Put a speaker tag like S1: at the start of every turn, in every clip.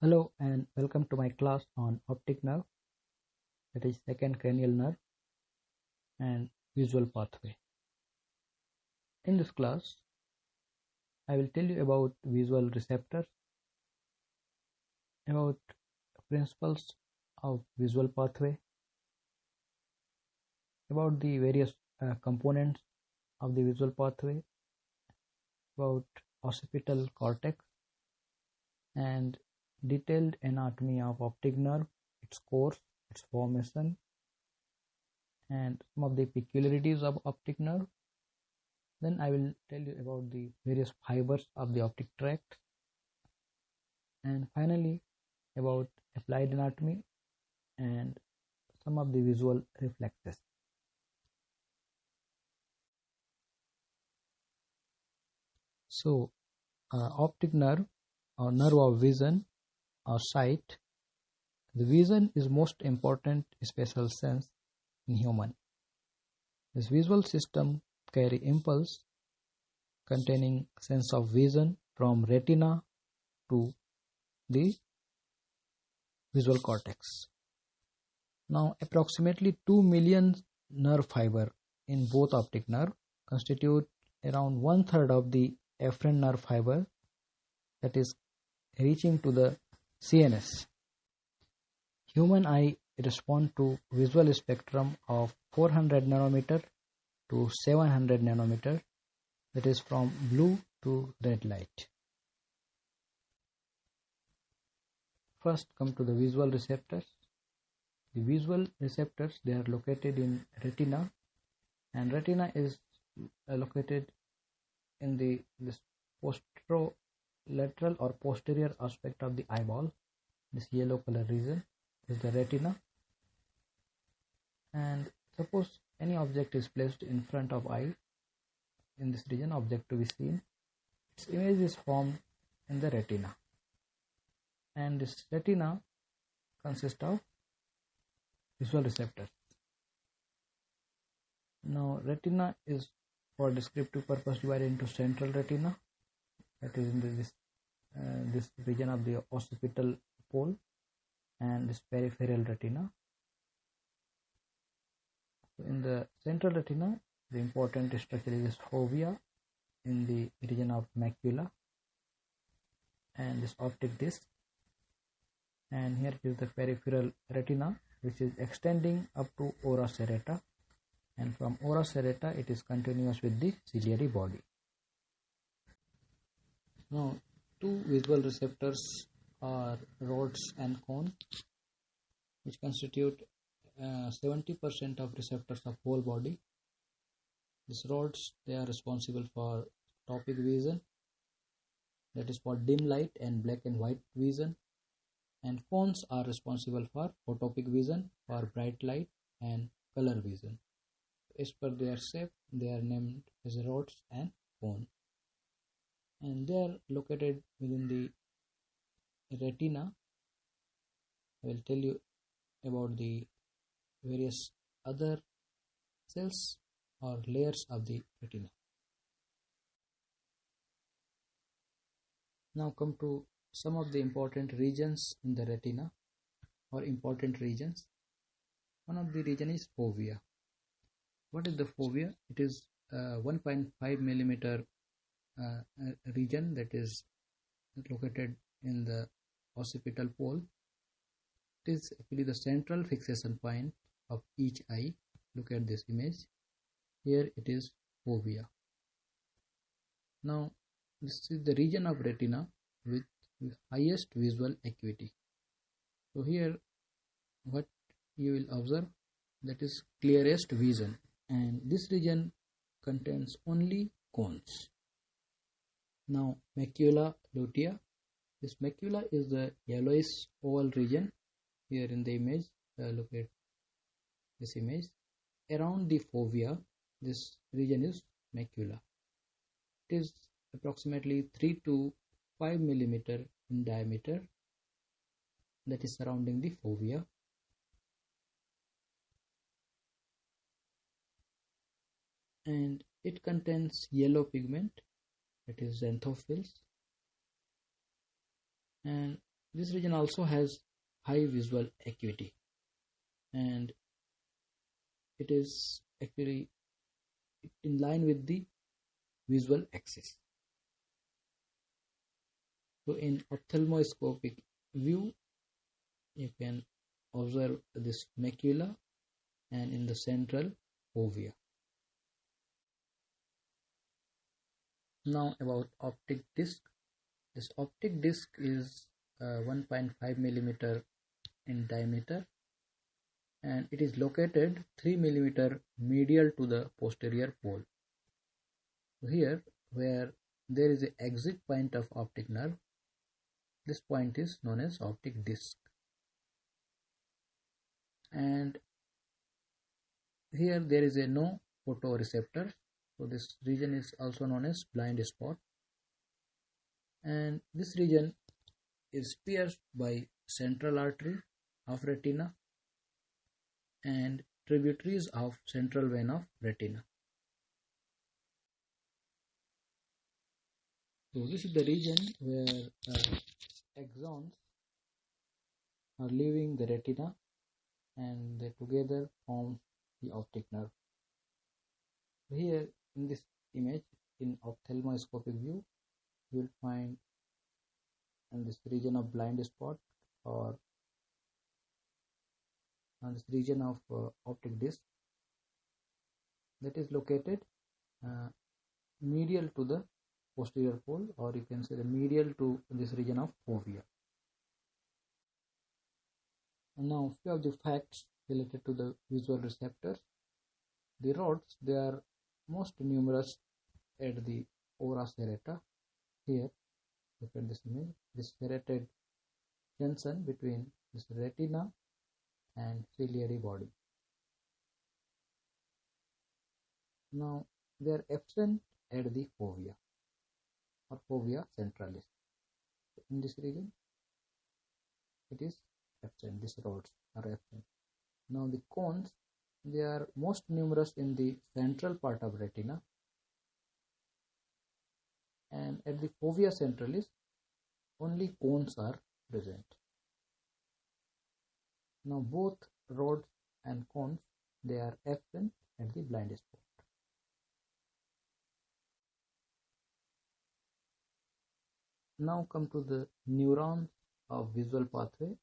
S1: Hello and welcome to my class on optic nerve, that is second cranial nerve and visual pathway. In this class, I will tell you about visual receptors, about principles of visual pathway, about the various components of the visual pathway, about occipital cortex, and detailed anatomy of optic nerve, its course, its formation, and some of the peculiarities of optic nerve. Then I will tell you about the various fibers of the optic tract, and finally about applied anatomy and some of the visual reflexes. So, optic nerve or nerve of vision or sight. The vision is most important special sense in human. This visual system carry impulse containing sense of vision from retina to the visual cortex. Now, approximately 2 million nerve fiber in both optic nerve constitute around 1/3 of the afferent nerve fiber, that is reaching to the CNS. Human eye respond to visual spectrum of 400 nanometer to 700 nanometer, that is from blue to red light. First come to the visual receptors. The visual receptors, they are located in retina, and retina is located in this posterolateral or posterior aspect of the eyeball. This yellow color region is the retina, and suppose any object is placed in front of eye, in this region object to be seen, its image is formed in the retina, and this retina consists of visual receptors. Now retina is for descriptive purpose divided into central retina, that is in this region of the occipital pole, and this peripheral retina. So in the central retina, the important structure is fovea in the region of macula, and this optic disc, and here is the peripheral retina, which is extending up to ora serrata, and from ora serrata it is continuous with the ciliary body. Now, two visual receptors are rods and cone, which constitute 70% of receptors of whole body. These rods, they are responsible for topic vision, that is for dim light and black and white vision, and cones are responsible for photopic vision, for bright light and color vision. As per their shape, they are named as rods and cone, and they are located within the retina. I will tell you about the various other cells or layers of the retina. Now come to some of the important regions in the retina, or important regions. One of the region is fovea. What is the fovea? It is 1.5 millimeter region that is located in the occipital pole. It is actually the central fixation point of each eye. Look at this image. Here it is fovea. Now this is the region of retina with highest visual acuity. So here what you will observe, that is clearest vision, and this region contains only cones. Now macula lutea. This macula is the yellowish oval region. Here in the image, look at this image. Around the fovea, this region is macula. It is approximately 3 to 5 millimeter in diameter, that is surrounding the fovea. And it contains yellow pigment, that is xanthophylls, and This region also has high visual acuity, and it is actually in line with the visual axis. So in ophthalmoscopic view, you can observe this macula and in the central fovea. Now about optic disc. This optic disc is 1.5 millimeter in diameter, and it is located 3 millimeter medial to the posterior pole. So here, where there is an exit point of optic nerve, this point is known as optic disc. And here there is a no photoreceptor, so this region is also known as blind spot. And this region is pierced by central artery of retina and tributaries of central vein of retina. So this is the region where axons are leaving the retina and they together form the optic nerve. Here in this image, in ophthalmoscopic view, you will find in this region of blind spot or on this region of optic disc that is located medial to the posterior pole, or you can say the medial to this region of fovea. And now few of the facts related to the visual receptors. The rods, they are most numerous at the ora serrata. Here, look at this image, this serrated junction between this retina and ciliary body. Now they are absent at the fovea or fovea centralis. In this region, it is absent. These rods are absent. Now the cones, they are most numerous in the central part of retina, and at the fovea centralis only cones are present. Now both rods and cones, they are absent at the blind spot. Now come to the neurons of visual pathway,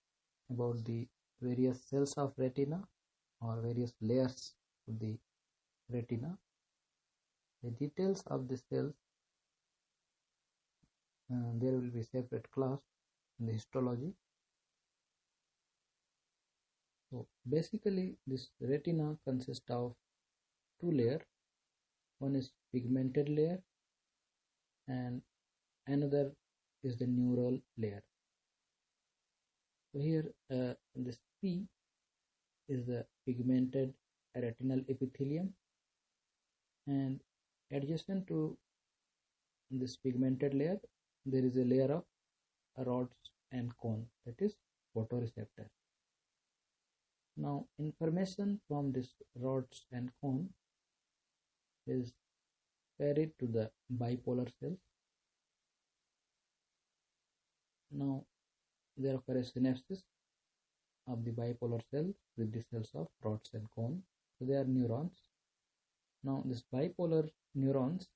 S1: about the various cells of retina or various layers of the retina. The details of the cells, there will be separate class in the histology. So basically this retina consists of two layers. One is pigmented layer and another is the neural layer. So here this P is the pigmented retinal epithelium, and adjacent to this pigmented layer there is a layer of rods and cone, that is photoreceptor. Now information from this rods and cone is carried to the bipolar cells. Now there occurs a synapses of the bipolar cell with the cells of rods and cone. So they are neurons. Now this bipolar neurons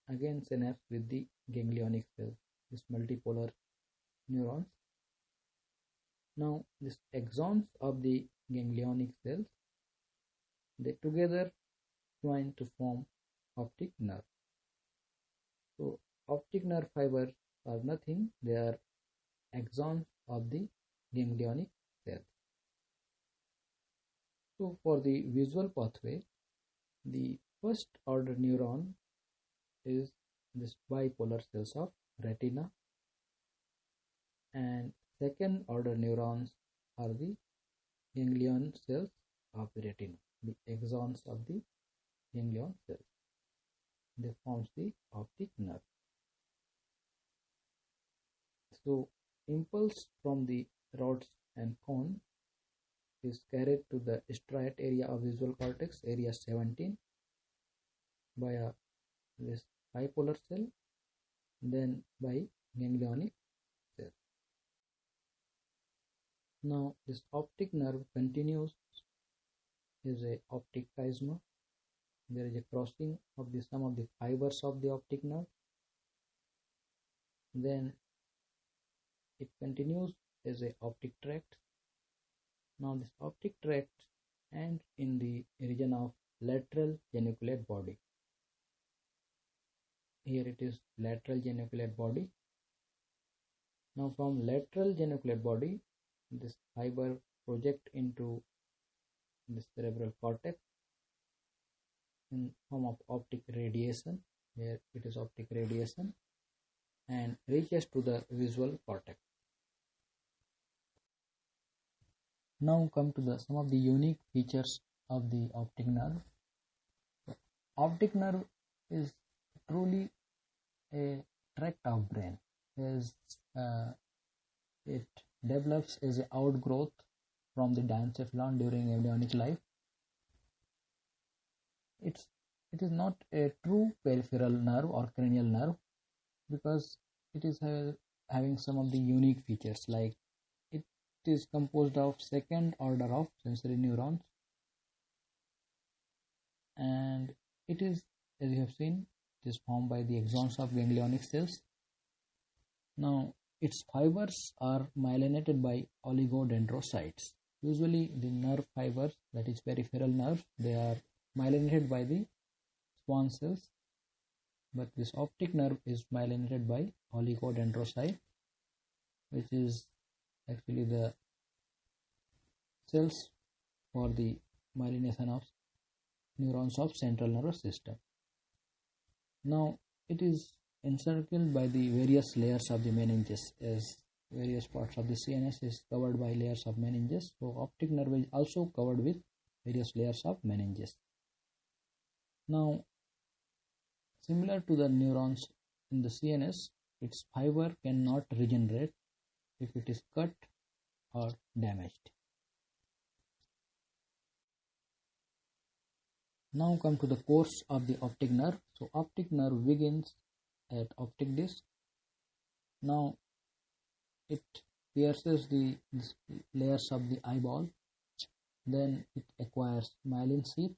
S1: again synapse with the ganglionic cells, this multipolar neurons. Now this axons of the ganglionic cells, they together join to form optic nerve. So optic nerve fibers are nothing, they are axons of the ganglionic cells. So for the visual pathway, the first order neuron is this bipolar cells of retina, and second order neurons are the ganglion cells of the retina, the axons of the ganglion cells. They forms the optic nerve. So impulse from the rods and cone is carried to the striate area of visual cortex, area 17, via this bipolar cell, then by ganglionic cell. Now this optic nerve continues is a optic chiasma. There is a crossing of the some of the fibers of the optic nerve. Then it continues as a optic tract. Now this optic tract ends in the region of lateral geniculate body. Here it is lateral geniculate body. Now from lateral geniculate body, this fiber project into the cerebral cortex in form of optic radiation. Here it is optic radiation and reaches to the visual cortex. Now come to some of the unique features of the optic nerve. Optic nerve is truly a tract of brain, as it develops as an outgrowth from the diencephalon during embryonic life. It is not a true peripheral nerve or cranial nerve because it is having some of the unique features, like it is composed of second order of sensory neurons, and it is, as you have seen, it is formed by the axons of ganglionic cells. Now its fibers are myelinated by oligodendrocytes. Usually the nerve fibers, that is peripheral nerves, they are myelinated by the Schwann cells, but this optic nerve is myelinated by oligodendrocyte, which is actually the cells for the myelination of neurons of central nervous system. Now it is encircled by the various layers of the meninges, as various parts of the CNS is covered by layers of meninges. So optic nerve is also covered with various layers of meninges. Now, similar to the neurons in the CNS, its fiber cannot regenerate if it is cut or damaged. Now come to the course of the optic nerve. So optic nerve begins at optic disc. Now it pierces the layers of the eyeball. Then it acquires myelin sheath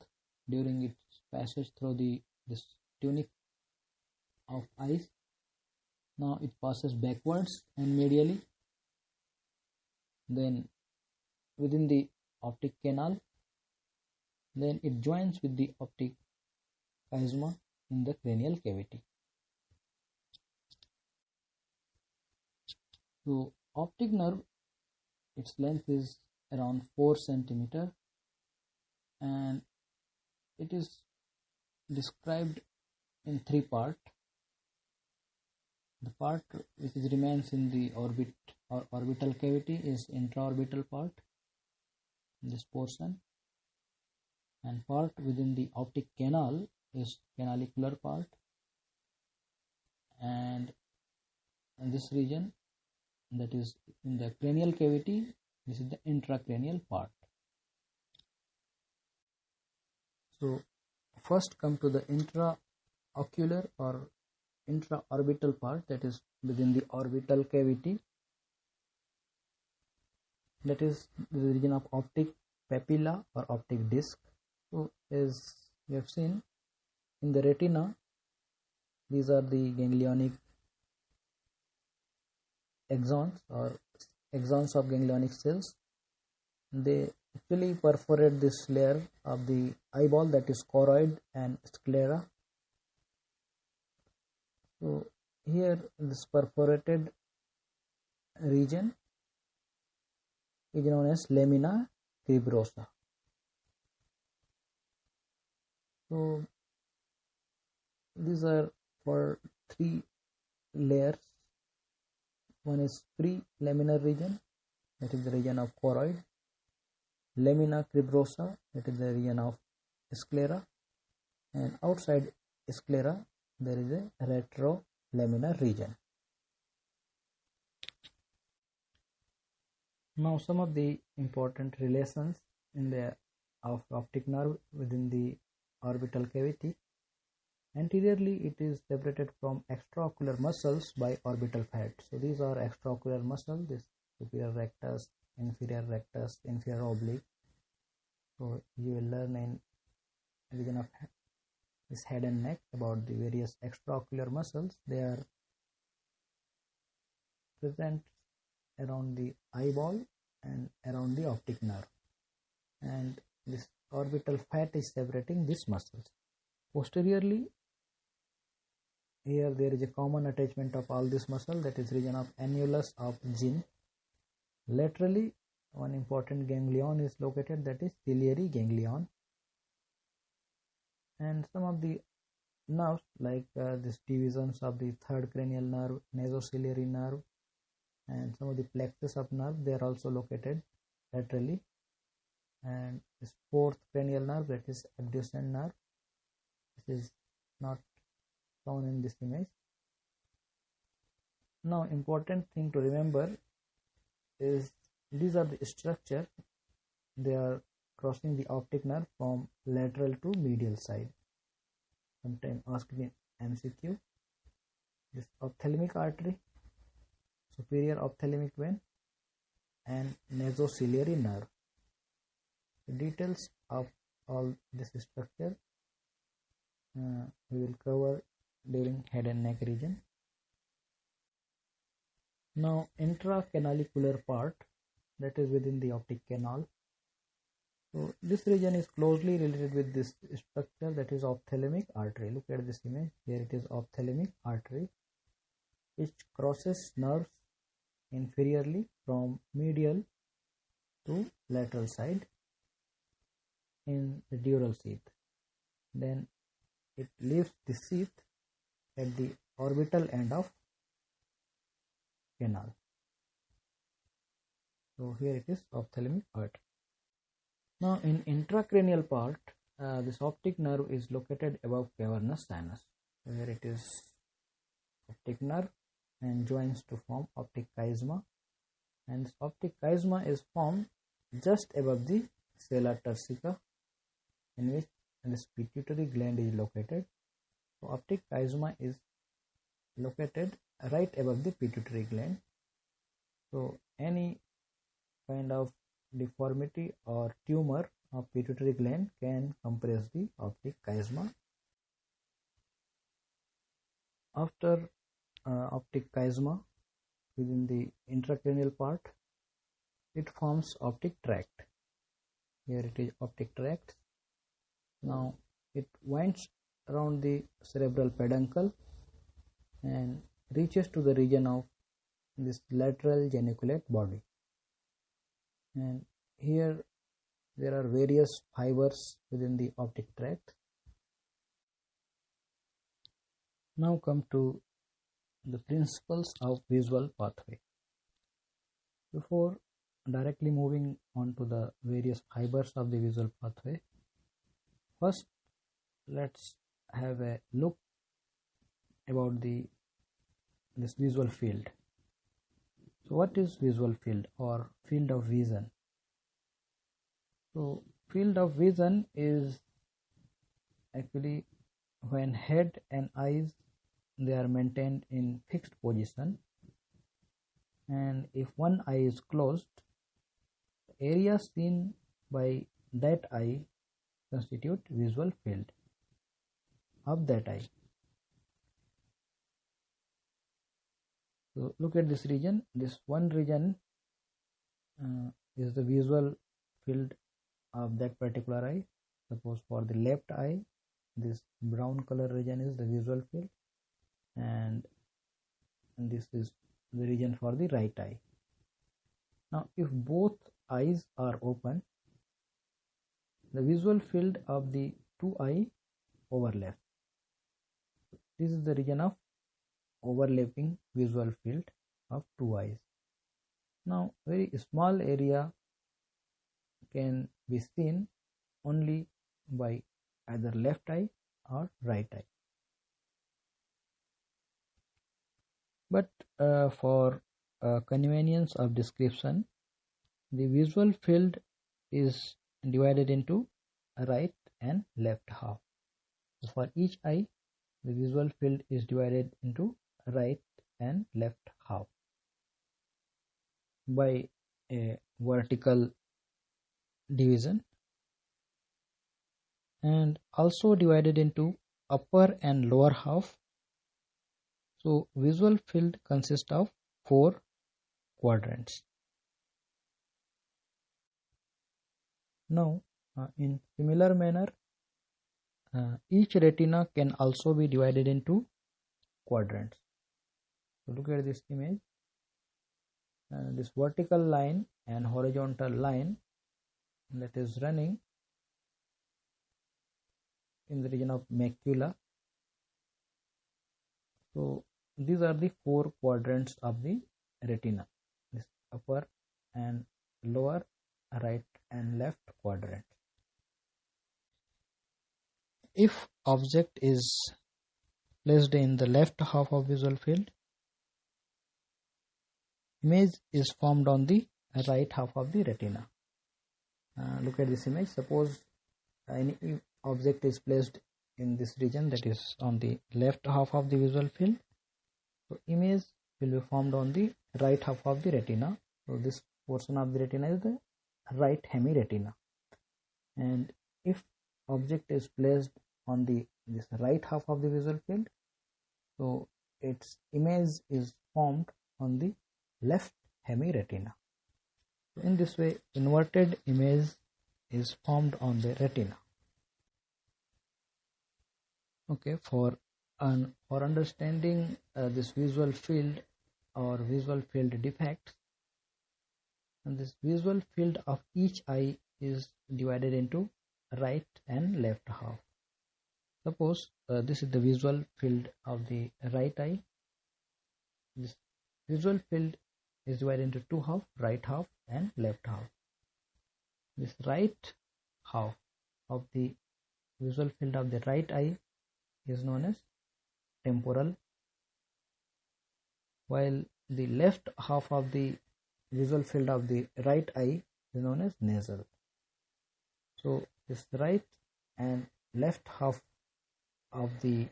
S1: during its passage through this tunic of eyes. Now it passes backwards and medially. Then within the optic canal, then it joins with the optic chiasma in the cranial cavity. So optic nerve, its length is around 4 centimeter, and it is described in 3 parts. The part which remains in the orbit or orbital cavity is intraorbital part, this portion, and part within the optic canal is canalicular part, and in this region, that is in the cranial cavity, this is the intracranial part. So first come to the intraocular or intraorbital part, that is within the orbital cavity, that is the region of optic papilla or optic disc. So as we have seen in the retina, these are the ganglionic axons or axons of ganglionic cells. They actually perforate this layer of the eyeball, that is choroid and sclera. So here this perforated region is known as lamina cribrosa. So these are for 3 layers. One is pre-laminar region, that is the region of choroid. Lamina cribrosa, that is the region of sclera, and outside sclera there is a retrolaminar region. Now some of the important relations in the optic nerve within the orbital cavity. Anteriorly, it is separated from extraocular muscles by orbital fat. So these are extraocular muscles, this superior rectus, inferior rectus, inferior oblique. So you will learn in region of this head and neck about the various extraocular muscles. They are present around the eyeball and around the optic nerve, and this orbital fat is separating these muscles. Posteriorly, here there is a common attachment of all these muscles, that is region of annulus of gene. Laterally, one important ganglion is located, that is ciliary ganglion, and some of the nerves like these divisions of the third cranial nerve, nasociliary nerve, and some of the plexus of nerve, they are also located laterally. And this fourth cranial nerve, that is abducent nerve, this is not shown in this image. Now important thing to remember is these are the structure, they are crossing the optic nerve from lateral to medial side. Sometimes asked in MCQ. This ophthalmic artery, superior ophthalmic vein, and nasociliary nerve. The details of all this structure we will cover during head and neck region. Now intracanalicular part, that is within the optic canal. So this region is closely related with this structure, that is ophthalmic artery. Look at this image, here it is ophthalmic artery, which crosses nerves inferiorly from medial to lateral side in the dural sheath. Then it leaves the sheath at the orbital end of canal. So here it is ophthalmic artery. Now in intracranial part, this optic nerve is located above cavernous sinus. So here it is optic nerve and joins to form optic chiasma, and this optic chiasma is formed just above the sella turcica, in which this pituitary gland is located. So optic chiasma is located right above the pituitary gland. So any kind of deformity or tumor of pituitary gland can compress the optic chiasma. After optic chiasma within the intracranial part, it forms optic tract. Here it is optic tract. Now it winds around the cerebral peduncle and reaches to the region of this lateral geniculate body, and here there are various fibers within the optic tract. Now come to the principles of visual pathway. Before directly moving on to the various fibers of the visual pathway, first let's have a look about this visual field. So what is visual field or field of vision? So field of vision is actually when head and eyes, they are maintained in fixed position, and if one eye is closed, the area seen by that eye constitute visual field of that eye. So look at this region. This one region is the visual field of that particular eye. Suppose for the left eye, this brown color region is the visual field, and this is the region for the right eye. Now if both eyes are open, the visual field of the two eye overlap. This is the region of overlapping visual field of two eyes. Now very small area can be seen only by either left eye or right eye. But for convenience of description, the visual field is divided into right and left half. So for each eye, the visual field is divided into right and left half. By a vertical division, and also divided into upper and lower half. So visual field consists of 4 quadrants. Now in similar manner, each retina can also be divided into quadrants. So look at this image. This vertical line and horizontal line that is running in the region of macula. So these are the 4 quadrants of the retina: this upper and lower, right and left quadrant. If object is placed in the left half of visual field, image is formed on the right half of the retina. Look at this image. Suppose any object is placed in this region, that is on the left half of the visual field, so image will be formed on the right half of the retina. So this portion of the retina is the right hemiretina, and if object is placed on this right half of the visual field, so its image is formed on the left hemiretina. So in this way, inverted image is formed on the retina. Okay, for understanding this visual field or visual field defects, and this visual field of each eye is divided into right and left half. Suppose this is the visual field of the right eye. This visual field is divided into 2 halves, right half and left half. This right half of the visual field of the right eye is known as temporal, while the left half of the visual field of the right eye is known as nasal. So this right and left half of the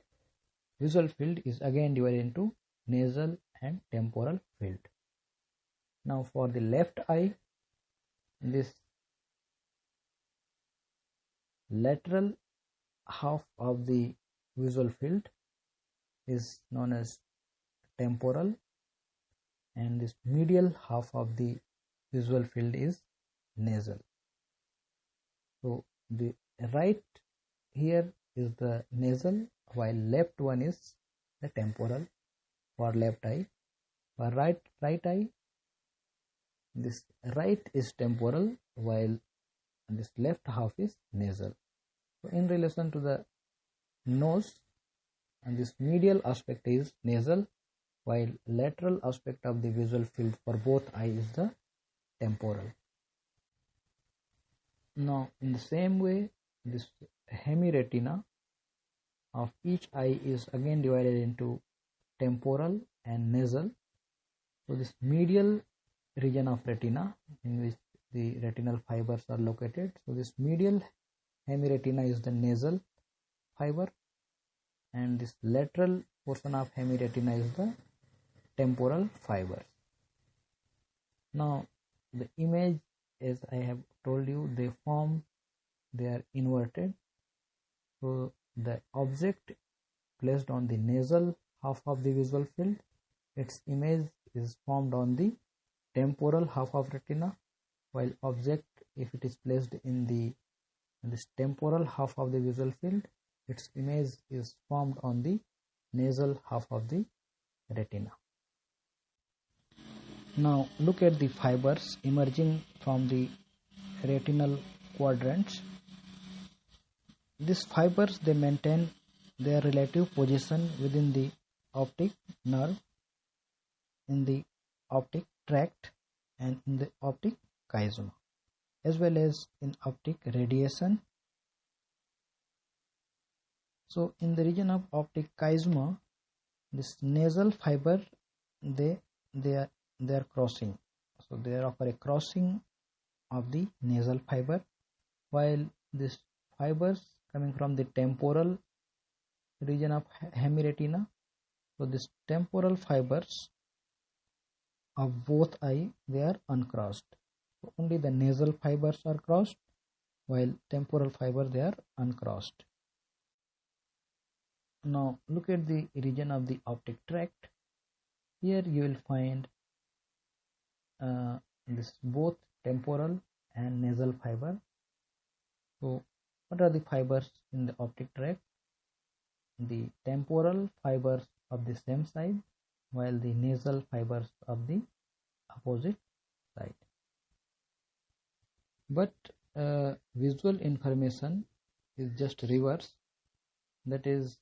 S1: visual field is again divided into nasal and temporal field. Now for the left eye, this lateral half of the visual field is known as temporal, and this medial half of the visual field is nasal. So the right here is the nasal, while left one is the temporal for left eye. For right eye, this right is temporal, while this left half is nasal. So in relation to the nose, and this medial aspect is nasal, while lateral aspect of the visual field for both eyes is the temporal. Now in the same way, this hemiretina of each eye is again divided into temporal and nasal. So this medial region of retina, in which the retinal fibers are located, so this medial hemiretina is the nasal fiber, and this lateral portion of hemiretina is the temporal fiber. Now the image, as I have told you, they are inverted. So the object placed on the nasal half of the visual field, its image is formed on the temporal half of retina, while object, if it is placed in this temporal half of the visual field, its image is formed on the nasal half of the retina. Now look at the fibers emerging from the retinal quadrants. These fibers, they maintain their relative position within the optic nerve, in the optic tract, and in the optic chiasma, as well as in optic radiation. So in the region of optic chiasma, this nasal fiber, they are crossing. So they occur a crossing of the nasal fiber, while this fibers coming from the temporal region of hemiretina, so this temporal fibers of both eye, they are uncrossed. So only the nasal fibers are crossed, while temporal fiber they are uncrossed. Now look at the region of the optic tract. Here you will find this both temporal and nasal fiber. So what are the fibers in the optic tract? The temporal fibers of the same side, while the nasal fibers of the opposite side. But visual information is just reverse, that is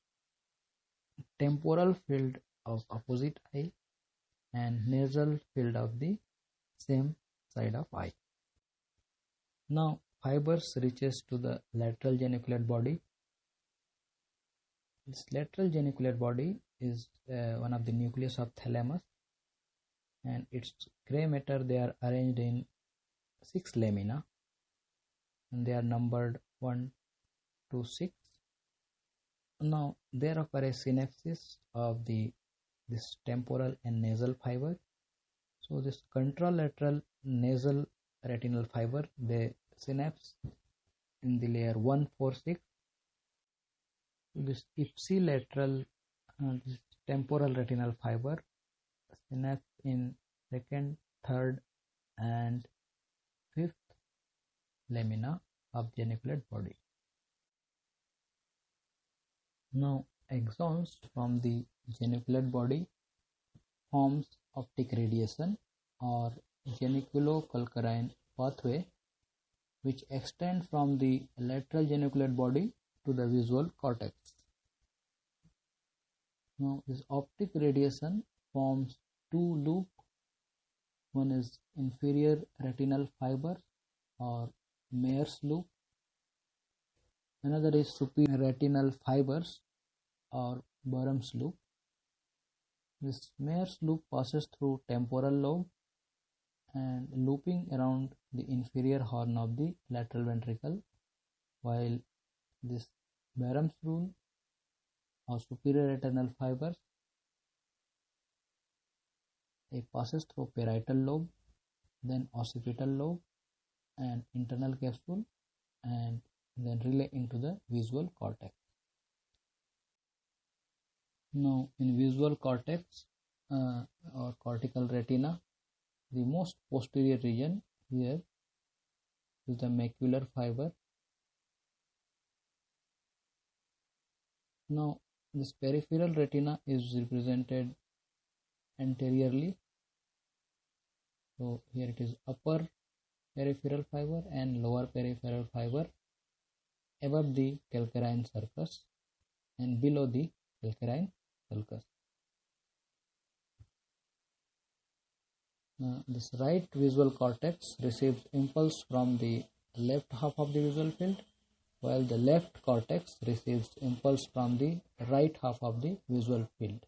S1: temporal field of opposite eye and nasal field of the same side of eye. Now fibers reaches to the lateral geniculate body. This lateral geniculate body is one of the nucleus of thalamus, and its gray matter they are arranged in 6 lamina, and they are numbered 1 to 6. Now there occur a synapses of this temporal and nasal fiber. So this contralateral nasal retinal fiber they synapse in the layer 1, 4, 6. This ipsilateral this temporal retinal fiber synapse in 2nd, 3rd and 5th lamina of geniculate body. Now axons from the geniculate body forms optic radiation or geniculo-calcarine pathway, which extend from the lateral geniculate body to the visual cortex. Now this optic radiation forms 2 loops. One is inferior retinal fiber or Mayer's loop. Another is superior retinal fibers or Barham's loop. This Mayer's loop passes through temporal lobe and looping around the inferior horn of the lateral ventricle, while this Barham's rule or superior retinal fibers it passes through parietal lobe, then occipital lobe and internal capsule, and then relay into the visual cortex. Now in visual cortex or cortical retina, the most posterior region here is the macular fiber. Now this peripheral retina is represented anteriorly. So here it is upper peripheral fiber and lower peripheral fiber above the calcarine sulcus and below the calcarine sulcus. This right visual cortex receives impulse from the left half of the visual field, while the left cortex receives impulse from the right half of the visual field.